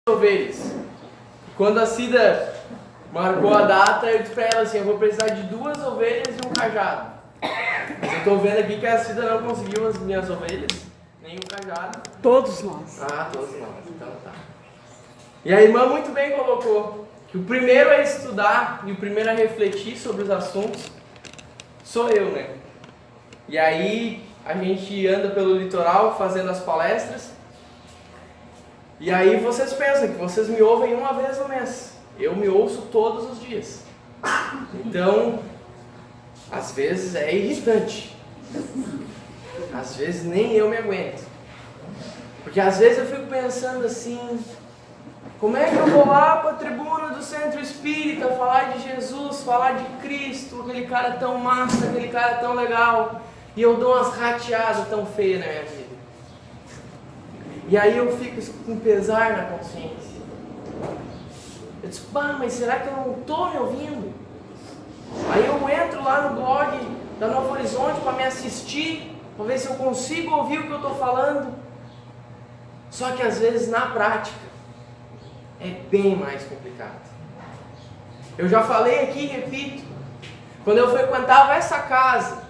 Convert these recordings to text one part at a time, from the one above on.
ovelhas. Quando a Cida marcou a data, eu disse para ela assim, eu vou precisar de 2 ovelhas e um cajado. Mas eu estou vendo aqui que a Cida não conseguiu as minhas ovelhas, nem o cajado. Todos nós. Ah, todos nós, então tá. E a irmã muito bem colocou que o primeiro a estudar e o primeiro a refletir sobre os assuntos sou eu, né? E aí a gente anda pelo litoral fazendo as palestras. E aí vocês pensam que vocês me ouvem uma vez no mês. Eu me ouço todos os dias. Então, às vezes é irritante. Às vezes nem eu me aguento. Porque às vezes eu fico pensando assim, como é que eu vou lá para a tribuna do Centro Espírita falar de Jesus, falar de Cristo, aquele cara tão massa, aquele cara tão legal, e eu dou umas rateadas tão feias na minha vida. E aí eu fico com pesar na consciência. Eu disse, mas será que eu não estou me ouvindo? Aí eu entro lá no blog da Novo Horizonte para me assistir, para ver se eu consigo ouvir o que eu estou falando. Só que às vezes na prática é bem mais complicado. Eu já falei aqui e repito, quando eu frequentava essa casa,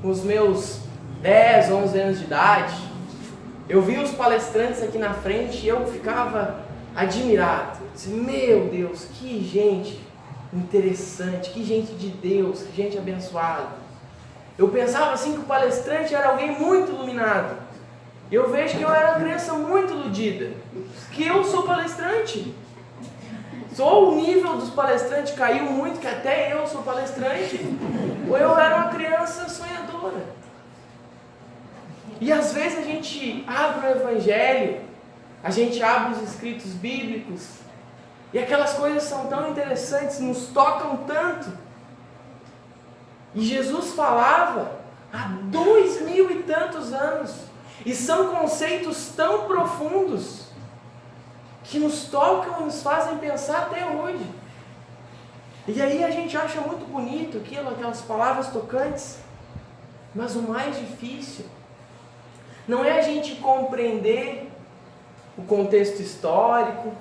com os meus 10, 11 anos de idade, eu via os palestrantes aqui na frente e eu ficava admirado. Eu disse, meu Deus, que gente interessante, que gente de Deus, que gente abençoada. Eu pensava assim que o palestrante era alguém muito iluminado. E eu vejo que eu era uma criança muito iludida. Que eu sou palestrante. Só o nível dos palestrantes caiu muito, que até eu sou palestrante. Ou eu era uma criança sonhadora. E às vezes a gente abre o Evangelho, a gente abre os escritos bíblicos, e aquelas coisas são tão interessantes, nos tocam tanto. E Jesus falava há 2000 e tantos anos, e são conceitos tão profundos, que nos tocam e nos fazem pensar até hoje. E aí a gente acha muito bonito aquelas palavras tocantes, mas o mais difícil não é a gente compreender o contexto histórico,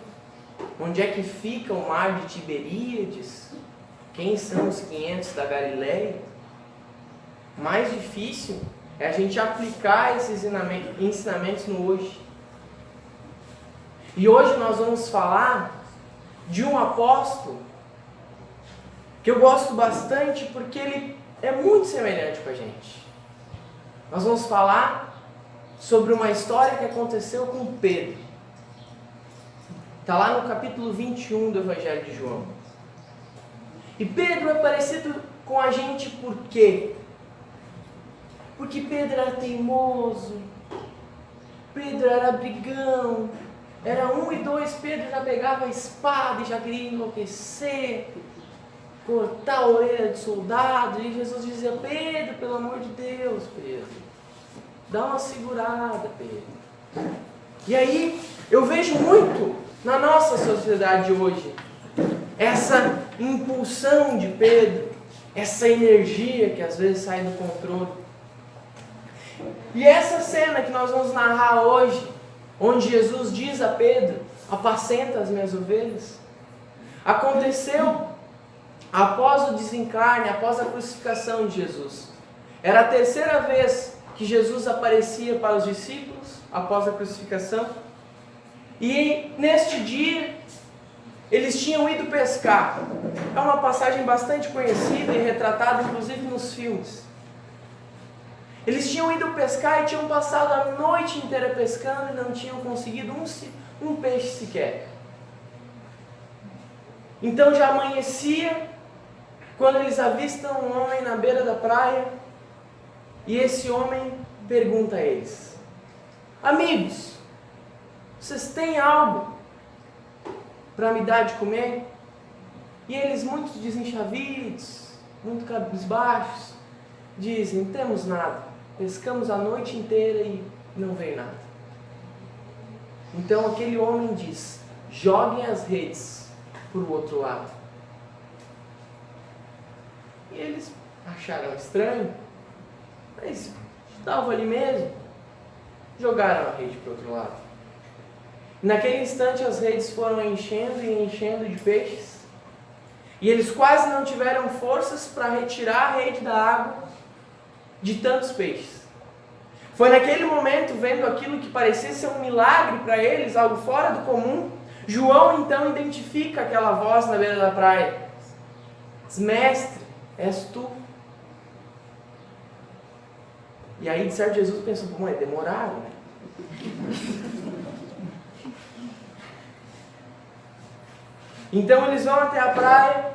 onde é que fica o mar de Tiberíades, quem são os 500 da Galileia. Mais difícil é a gente aplicar esses ensinamentos no hoje. E hoje nós vamos falar de um apóstolo que eu gosto bastante porque ele é muito semelhante com a gente. Nós vamos falar sobre uma história que aconteceu com Pedro. Está lá no capítulo 21 do Evangelho de João. E Pedro é parecido com a gente por quê? Porque Pedro era teimoso, Pedro era brigão, era 1 e 2, Pedro já pegava a espada e já queria enlouquecer, cortar a orelha de soldado, e Jesus dizia, Pedro, pelo amor de Deus, Pedro, dá uma segurada, Pedro. E aí, eu vejo muito na nossa sociedade hoje, essa impulsão de Pedro, essa energia que às vezes sai do controle. E essa cena que nós vamos narrar hoje, onde Jesus diz a Pedro, apacenta as minhas ovelhas, aconteceu após o desencarne, após a crucificação de Jesus. Era a 3ª vez que Jesus aparecia para os discípulos após a crucificação. E neste dia, eles tinham ido pescar. É uma passagem bastante conhecida e retratada, inclusive nos filmes. Eles tinham ido pescar e tinham passado a noite inteira pescando e não tinham conseguido um peixe sequer. Então já amanhecia, quando eles avistam um homem na beira da praia, e esse homem pergunta a eles, amigos, vocês têm algo para me dar de comer? E eles, muito desenchavidos, muito cabisbaixos, dizem, não temos nada, pescamos a noite inteira e não veio nada. Então aquele homem diz, joguem as redes para o outro lado. E eles acharam estranho, mas estavam ali mesmo, jogaram a rede para o outro lado. Naquele instante as redes foram enchendo e enchendo de peixes. E eles quase não tiveram forças para retirar a rede da água de tantos peixes. Foi naquele momento, vendo aquilo que parecia ser um milagre para eles, algo fora do comum, João então identifica aquela voz na beira da praia. Diz: mestre, és tu. E aí, de certo, Jesus pensou: bom, é demoraram, né? Então eles vão até a praia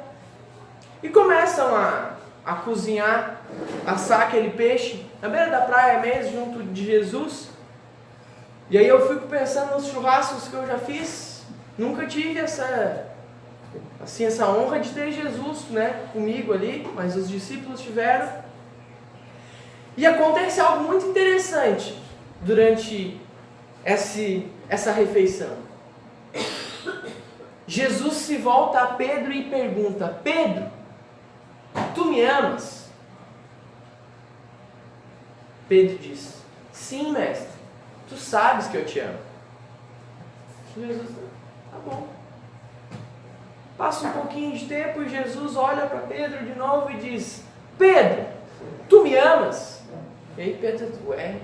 e começam a cozinhar, assar aquele peixe na beira da praia mesmo, junto de Jesus. E aí eu fico pensando nos churrascos que eu já fiz. Nunca tive essa honra de ter Jesus, né, comigo ali, mas os discípulos tiveram. E acontece algo muito interessante durante essa refeição. Jesus se volta a Pedro e pergunta: Pedro, tu me amas? Pedro diz: sim, mestre, tu sabes que eu te amo. Jesus: tá bom. Passa um pouquinho de tempo e Jesus olha para Pedro de novo e diz: Pedro, tu me amas? E aí Pedro: ué?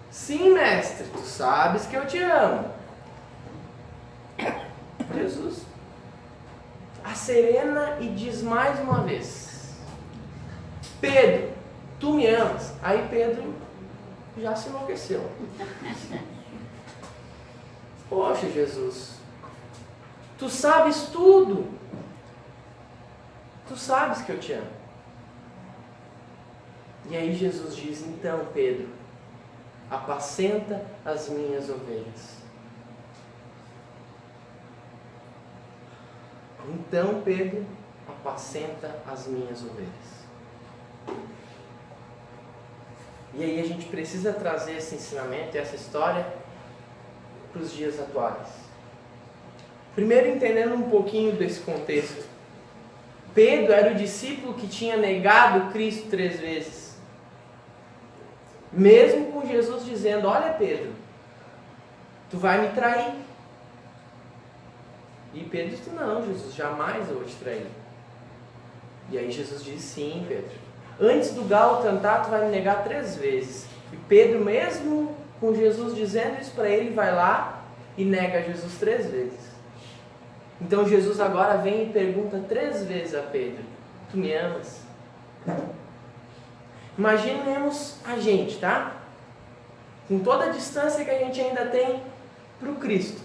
Sim, mestre, tu sabes que eu te amo. Jesus acerena e diz mais uma vez: Pedro, tu me amas? Aí Pedro já se enlouqueceu. Poxa, Jesus, tu sabes tudo. Tu sabes que eu te amo. E aí Jesus diz: então, Pedro, apacenta as minhas ovelhas. Então, Pedro, apacenta as minhas ovelhas. E aí a gente precisa trazer esse ensinamento e essa história para os dias atuais. Primeiro, entendendo um pouquinho desse contexto. Pedro era o discípulo que tinha negado Cristo 3 vezes. Mesmo com Jesus dizendo: olha, Pedro, tu vai me trair. E Pedro disse: não, Jesus, jamais eu vou te trair. E aí Jesus disse: sim, Pedro, antes do galo cantar, tu vai me negar 3 vezes. E Pedro, mesmo com Jesus dizendo isso para ele, vai lá e nega Jesus 3 vezes. Então Jesus agora vem e pergunta 3 vezes a Pedro: tu me amas? Imaginemos a gente, tá? Com toda a distância que a gente ainda tem para o Cristo.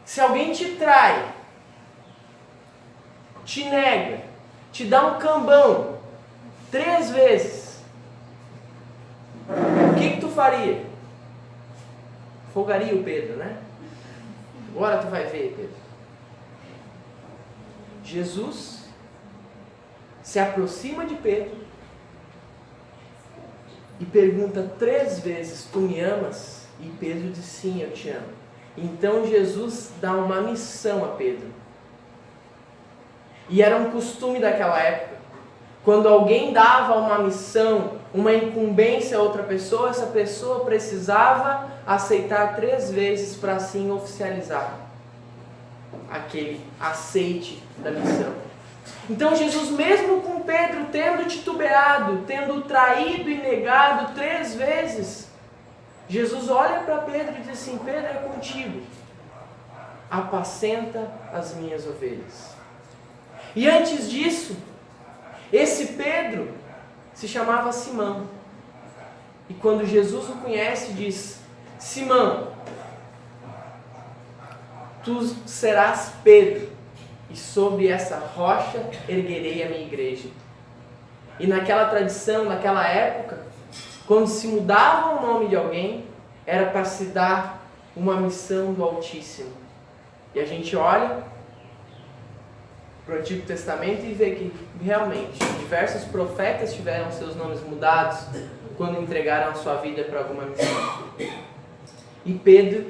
Se alguém te trai, te nega, te dá um cambão 3 vezes, o que tu faria? Folgaria o Pedro, né? Agora tu vai ver, Pedro. Jesus se aproxima de Pedro e pergunta 3 vezes: tu me amas? E Pedro diz: sim, eu te amo. Então Jesus dá uma missão a Pedro. E era um costume daquela época. Quando alguém dava uma missão, uma incumbência a outra pessoa, essa pessoa precisava aceitar 3 vezes para assim oficializar aquele aceite da missão. Então Jesus, mesmo com Pedro tendo titubeado, tendo traído e negado 3 vezes, Jesus olha para Pedro e diz assim: Pedro, é contigo, apacenta as minhas ovelhas. E antes disso, esse Pedro se chamava Simão. E quando Jesus o conhece, diz: Simão, tu serás Pedro, e sobre essa rocha erguerei a minha igreja. E naquela tradição, naquela época, quando se mudava o nome de alguém, era para se dar uma missão do Altíssimo. E a gente olha para o Antigo Testamento e vê que realmente diversos profetas tiveram seus nomes mudados quando entregaram a sua vida para alguma missão. E Pedro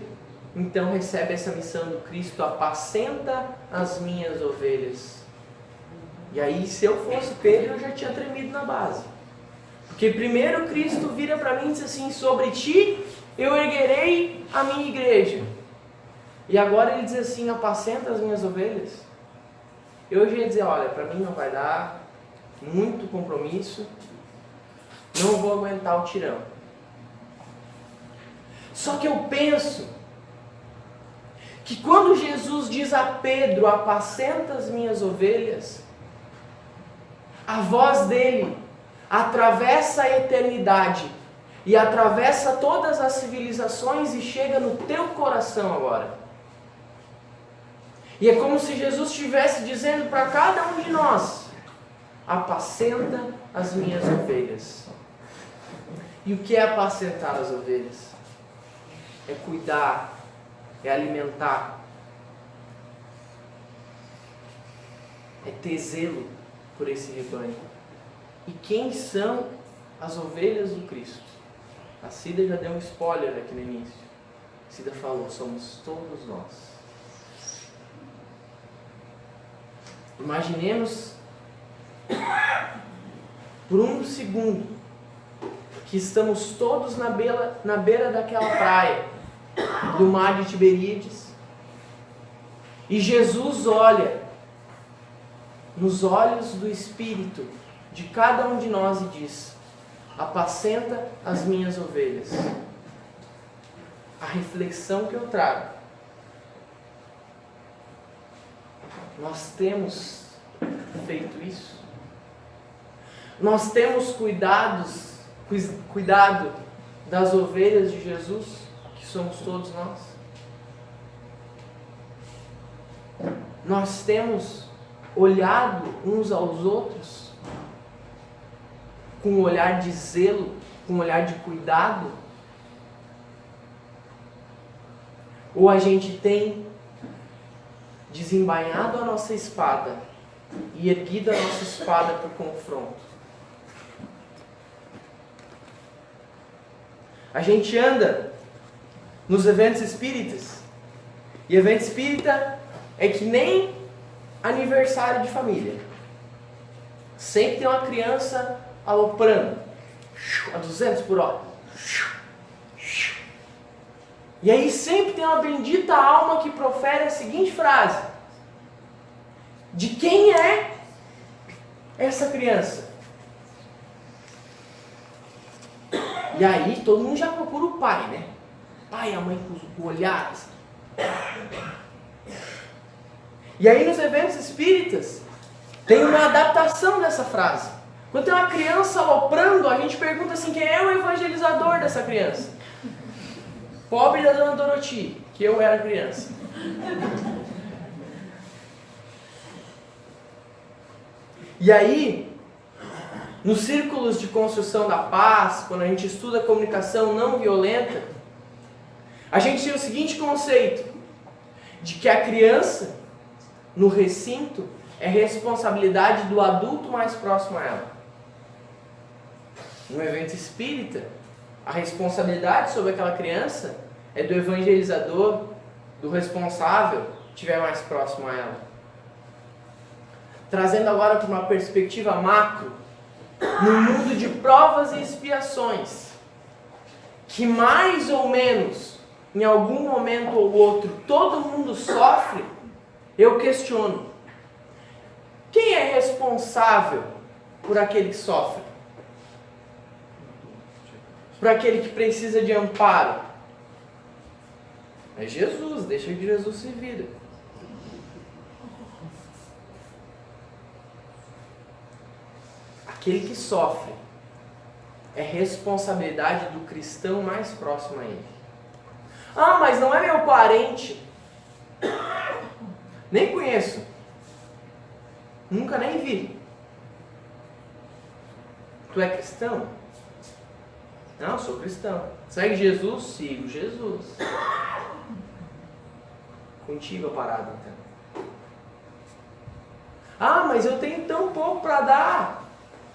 então recebe essa missão do Cristo: apacenta as minhas ovelhas. E aí, se eu fosse Pedro, eu já tinha tremido na base. Porque primeiro Cristo vira para mim e diz assim: sobre ti eu erguerei a minha igreja. E agora ele diz assim: apacenta as minhas ovelhas. Eu já ia dizer: olha, para mim não vai dar, muito compromisso, não vou aguentar o tirão. Só que eu penso que quando Jesus diz a Pedro: apacenta as minhas ovelhas, a voz dele atravessa a eternidade e atravessa todas as civilizações e chega no teu coração agora. E é como se Jesus estivesse dizendo para cada um de nós: apacenta as minhas ovelhas. E o que é apacentar as ovelhas? É cuidar, é alimentar, é ter zelo por esse rebanho. E quem são as ovelhas do Cristo? A Cida já deu um spoiler aqui no início. A Cida falou: somos todos nós. Imaginemos por um segundo que estamos todos na beira daquela praia do mar de Tiberíades, e Jesus olha nos olhos do Espírito de cada um de nós e diz: apacenta as minhas ovelhas. A reflexão que eu trago: nós temos feito isso? Nós temos cuidado das ovelhas de Jesus, que somos todos nós? Nós temos olhado uns aos outros com um olhar de zelo, com um olhar de cuidado? Ou a gente tem desembainhado a nossa espada e erguido a nossa espada para o confronto? A gente anda nos eventos espíritas, e evento espírita é que nem aniversário de família. Sempre tem uma criança aloprando a 200 por hora. E aí sempre tem uma bendita alma que profere a seguinte frase: de quem é essa criança? E aí todo mundo já procura o pai, né? Pai e a mãe com o olhar assim. E aí nos eventos espíritas tem uma adaptação dessa frase. Quando tem uma criança aloprando, a gente pergunta assim: quem é o evangelizador dessa criança? Pobre da Dona Doroti, que eu era criança. E aí, nos círculos de construção da paz, quando a gente estuda comunicação não violenta, a gente tem o seguinte conceito: de que a criança no recinto é responsabilidade do adulto mais próximo a ela. No evento espírita, a responsabilidade sobre aquela criança é do evangelizador, do responsável que estiver mais próximo a ela. Trazendo agora para uma perspectiva macro, no mundo de provas e expiações, que mais ou menos, em algum momento ou outro, todo mundo sofre, eu questiono: quem é responsável por aquele que sofre? Por aquele que precisa de amparo? É Jesus, deixa que Jesus se vira. Aquele que sofre é responsabilidade do cristão mais próximo a ele. Ah, mas não é meu parente. Nem conheço. Nunca nem vi. Tu é cristão? Não, sou cristão. Segue Jesus? Sigo Jesus. Contigo a parada, então. Ah, mas eu tenho tão pouco para dar.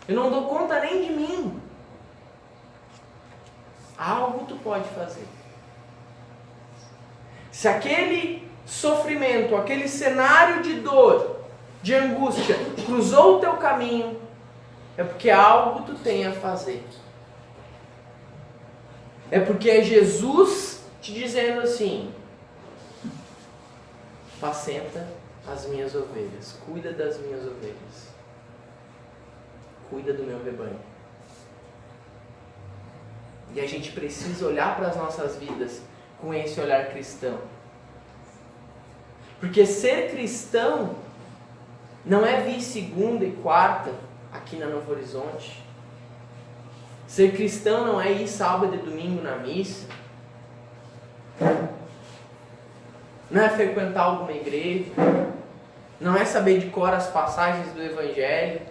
Eu não dou conta nem de mim. Algo tu pode fazer. Se aquele sofrimento, aquele cenário de dor, de angústia, cruzou o teu caminho, é porque algo tu tem a fazer. É porque é Jesus te dizendo assim: apacenta as minhas ovelhas, cuida das minhas ovelhas, cuida do meu rebanho. E a gente precisa olhar para as nossas vidas com esse olhar cristão. Porque ser cristão não é vir segunda e quarta aqui na Novo Horizonte. Ser cristão não é ir sábado e domingo na missa. Não é frequentar alguma igreja. Não é saber de cor as passagens do Evangelho,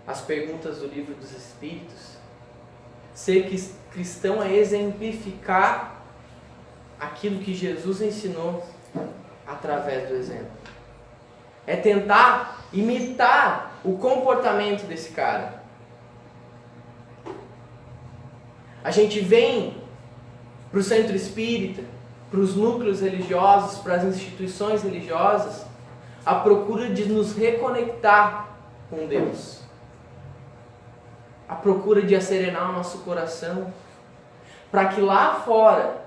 as perguntas do Livro dos Espíritos. Ser cristão é exemplificar aquilo que Jesus ensinou através do exemplo. É tentar imitar o comportamento desse cara. A gente vem para o centro espírita, para os núcleos religiosos, para as instituições religiosas, à procura de nos reconectar com Deus. À procura de acerenar o nosso coração, para que lá fora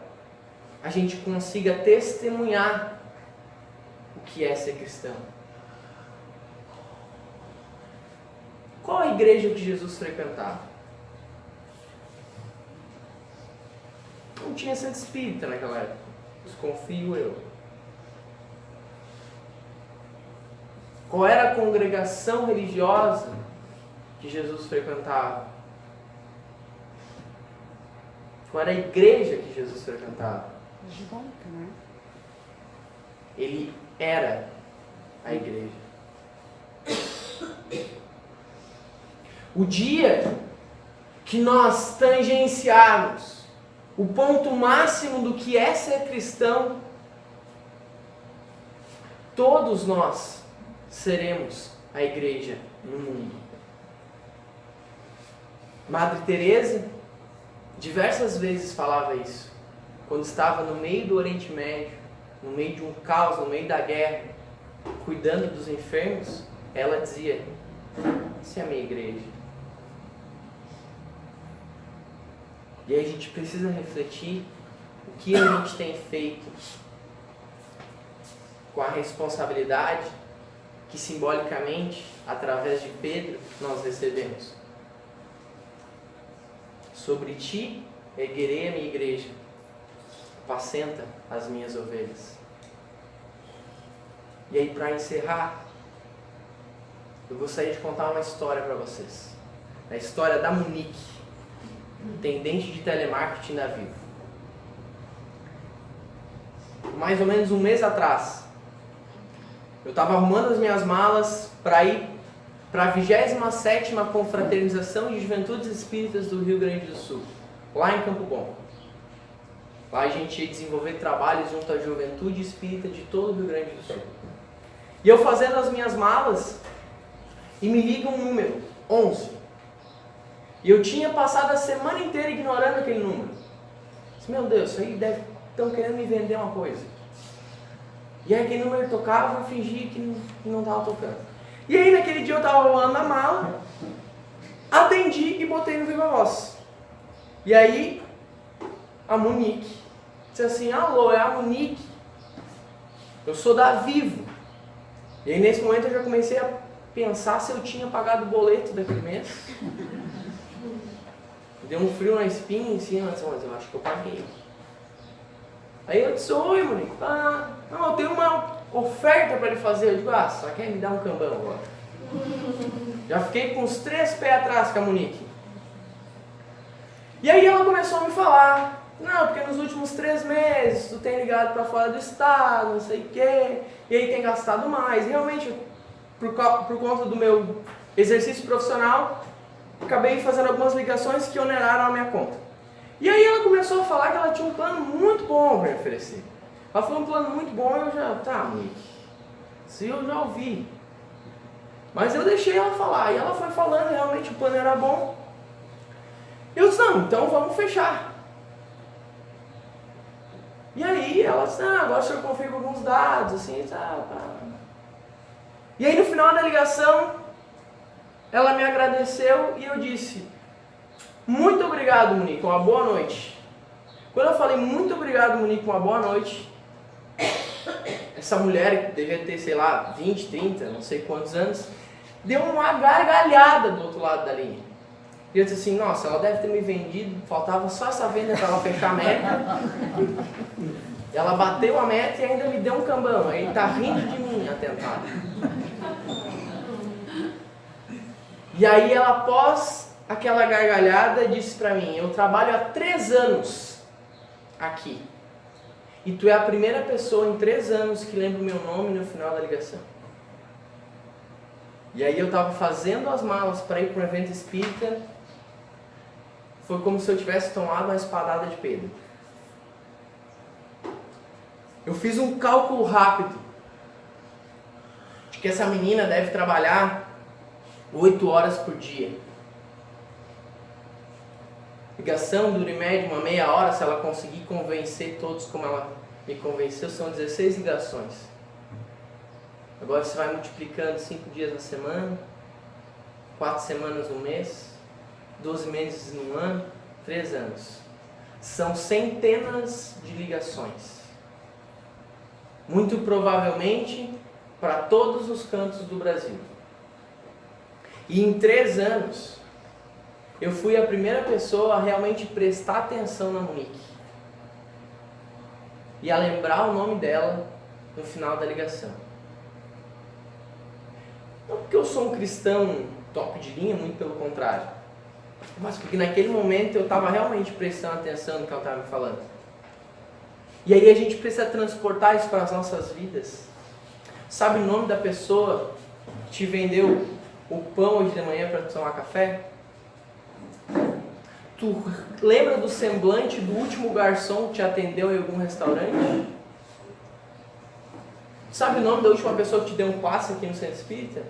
a gente consiga testemunhar o que é ser cristão. Qual a igreja que Jesus frequentava? Não tinha centro espírita naquela época, desconfio eu. Qual era a congregação religiosa que Jesus frequentava? Qual era a igreja que Jesus frequentava? Ele era a igreja. O dia que nós tangenciarmos o ponto máximo do que é ser cristão, todos nós seremos a igreja no mundo. Madre Teresa diversas vezes falava isso. Quando estava no meio do Oriente Médio, no meio de um caos, no meio da guerra, cuidando dos enfermos, ela dizia: essa é a minha igreja. E aí a gente precisa refletir o que a gente tem feito com a responsabilidade que simbolicamente, através de Pedro, nós recebemos. Sobre ti erguerei a minha igreja, apacenta as minhas ovelhas. E aí, para encerrar, eu gostaria de contar uma história para vocês. A história da Monique, atendente de telemarketing da Vivo. Mais ou menos um mês atrás, eu estava arrumando as minhas malas para ir para a 27ª Confraternização de Juventudes Espíritas do Rio Grande do Sul, lá em Campo Bom. Lá a gente ia desenvolver trabalhos junto à juventude espírita de todo o Rio Grande do Sul. E eu fazendo as minhas malas, e me liga um número, 11. E eu tinha passado a semana inteira ignorando aquele número. Disse, meu Deus, isso aí estão querendo me vender uma coisa. E aí aquele número tocava, eu fingi que não estava tocando. E aí naquele dia eu estava rolando a mala, atendi e botei no Viva Voz. E aí a Monique disse assim, alô, é a Monique, eu sou da Vivo. E aí nesse momento eu já comecei a pensar se eu tinha pagado o boleto daquele mês. Deu um frio na espinha em cima, mas eu acho que eu paguei. Aí eu disse, oi Monique, não, eu tenho uma oferta para ele fazer. Eu digo, só quer me dar um cambão agora. Já fiquei com os 3 pés atrás com a Monique. E aí ela começou a me falar, não, porque nos últimos 3 meses tu tem ligado para fora do estado, não sei o quê, e aí tem gastado mais. E realmente, por conta do meu exercício profissional, acabei fazendo algumas ligações que oneraram a minha conta. E aí ela começou a falar que ela tinha um plano muito bom para me oferecer. Ela falou um plano muito bom e eu já, Monique, se eu já ouvi. Mas eu deixei ela falar, e ela foi falando, realmente o plano era bom. Eu disse, não, então vamos fechar. E aí ela disse, agora o senhor confirma alguns dados, assim, tá. E aí no final da ligação, Ela me agradeceu e eu disse, muito obrigado, Monique, uma boa noite. Quando eu falei muito obrigado, Monique, uma boa noite, essa mulher, que devia ter, sei lá, 20, 30, não sei quantos anos, deu uma gargalhada do outro lado da linha. E eu disse assim, nossa, ela deve ter me vendido, faltava só essa venda para ela fechar a meta. Ela bateu a meta e ainda me deu um cambão. Aí tá rindo de mim, atentado. E aí ela, após aquela gargalhada, disse para mim, eu trabalho há 3 anos aqui. E tu é a primeira pessoa em 3 anos que lembra o meu nome no final da ligação. E aí eu estava fazendo as malas para ir para um evento espírita. Foi como se eu tivesse tomado uma espadada de Pedro. Eu fiz um cálculo rápido de que essa menina deve trabalhar 8 horas por dia. Ligação dura em média uma meia hora, se ela conseguir convencer todos como ela me convenceu, são 16 ligações. Agora você vai multiplicando 5 dias na semana, 4 semanas no mês, 12 meses no ano, 3 anos. São centenas de ligações. Muito provavelmente para todos os cantos do Brasil. E em 3 anos, eu fui a primeira pessoa a realmente prestar atenção na Monique. E a lembrar o nome dela no final da ligação. Não porque eu sou um cristão top de linha, muito pelo contrário. Mas porque naquele momento eu estava realmente prestando atenção no que ela estava me falando. E aí a gente precisa transportar isso para as nossas vidas. Sabe o nome da pessoa que te vendeu o pão hoje de manhã para tomar café? Tu lembra do semblante do último garçom que te atendeu em algum restaurante? Sabe o nome da última pessoa que te deu um passe aqui no Centro Espírita?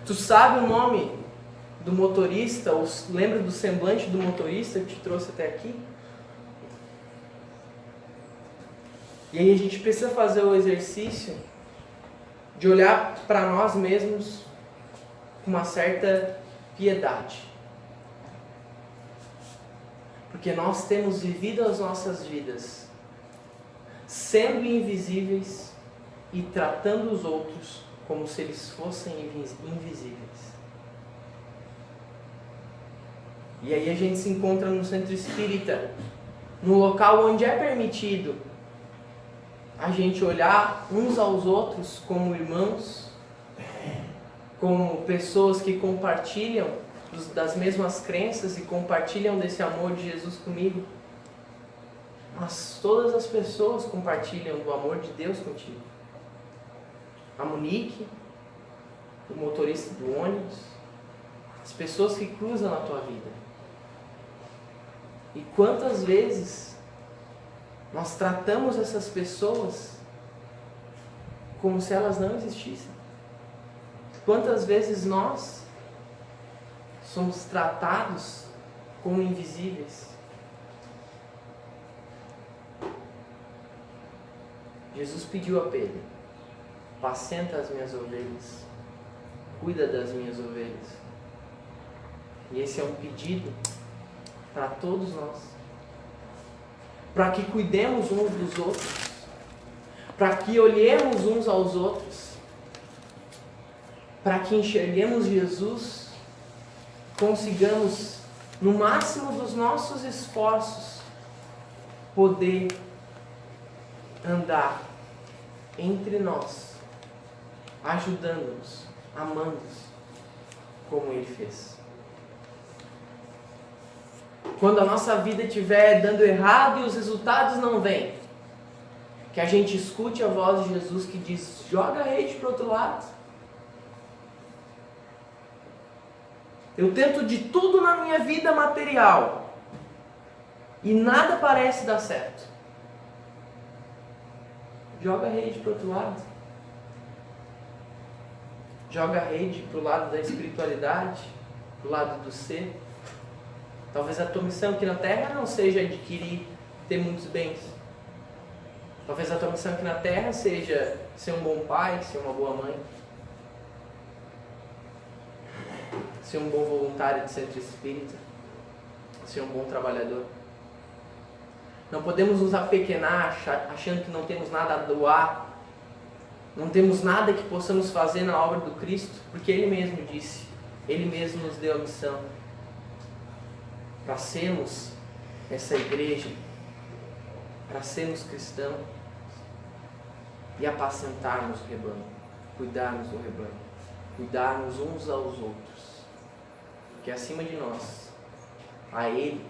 Tu sabe o nome do motorista, ou lembra do semblante do motorista que te trouxe até aqui? E aí a gente precisa fazer o exercício de olhar para nós mesmos com uma certa piedade. Porque nós temos vivido as nossas vidas sendo invisíveis e tratando os outros como se eles fossem invisíveis. E aí a gente se encontra no centro espírita, no local onde é permitido a gente olhar uns aos outros como irmãos, como pessoas que compartilham das mesmas crenças e compartilham desse amor de Jesus comigo. Mas todas as pessoas compartilham do amor de Deus contigo. A Monique, o motorista do ônibus, as pessoas que cruzam na tua vida. E quantas vezes nós tratamos essas pessoas como se elas não existissem? Quantas vezes nós somos tratados como invisíveis? Jesus pediu a Pedro: apacenta as minhas ovelhas, cuida das minhas ovelhas. E esse é um pedido para todos nós, para que cuidemos uns dos outros, para que olhemos uns aos outros, para que enxerguemos Jesus, consigamos, no máximo dos nossos esforços, poder andar entre nós, ajudando-nos, amando-nos, como Ele fez. Quando a nossa vida estiver dando errado e os resultados não vêm, que a gente escute a voz de Jesus que diz: joga a rede para o outro lado. Eu tento de tudo na minha vida material e nada parece dar certo. Joga a rede para o outro lado. Joga a rede para o lado da espiritualidade, para o lado do ser. Talvez a tua missão aqui na Terra não seja adquirir, ter muitos bens. Talvez a tua missão aqui na Terra seja ser um bom pai, ser uma boa mãe. ser um bom voluntário de centro espírita, ser um bom trabalhador. Não podemos nos apequenar achando que não temos nada a doar, não temos nada que possamos fazer na obra do Cristo, porque Ele mesmo disse, Ele mesmo nos deu a missão para sermos essa igreja, para sermos cristãos e apacentarmos o rebanho, cuidarmos do rebanho, cuidarmos uns aos outros, porque acima de nós, a Ele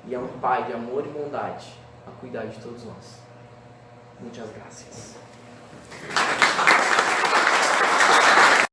e a um Pai de amor e bondade a cuidar de todos nós. Muitas graças.